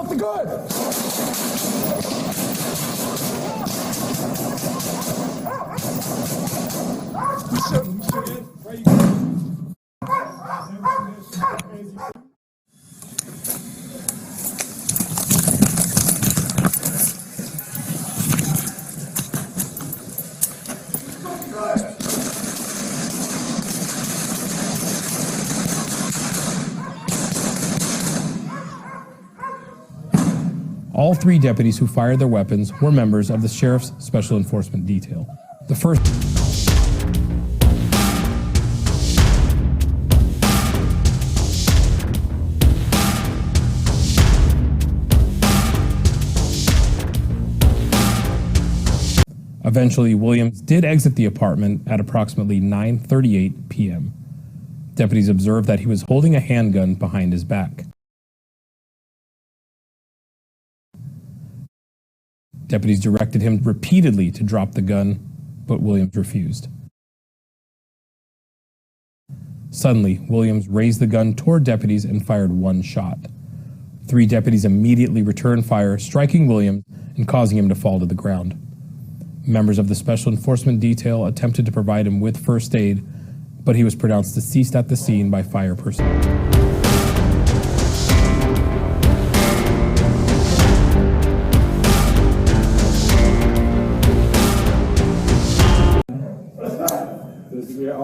Drop the gun! All three deputies who fired their weapons were members of the Sheriff's Special Enforcement Detail. The first... Eventually, Williams did exit the apartment at approximately 9:38 p.m. Deputies observed that he was holding a handgun behind his back. Deputies directed him repeatedly to drop the gun, but Williams refused. Suddenly, Williams raised the gun toward deputies and fired one shot. Three deputies immediately returned fire, striking Williams and causing him to fall to the ground. Members of the Special Enforcement Detail attempted to provide him with first aid, but he was pronounced deceased at the scene by fire personnel.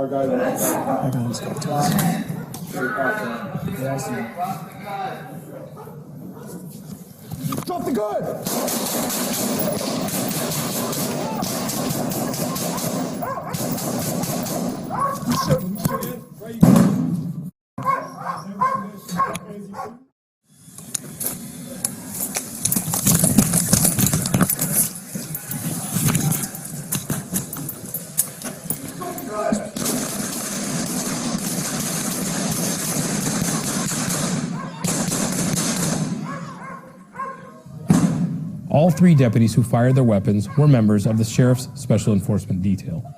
Our guy was going to us. Drop the gun! All three deputies who fired their weapons were members of the Sheriff's Special Enforcement Detail.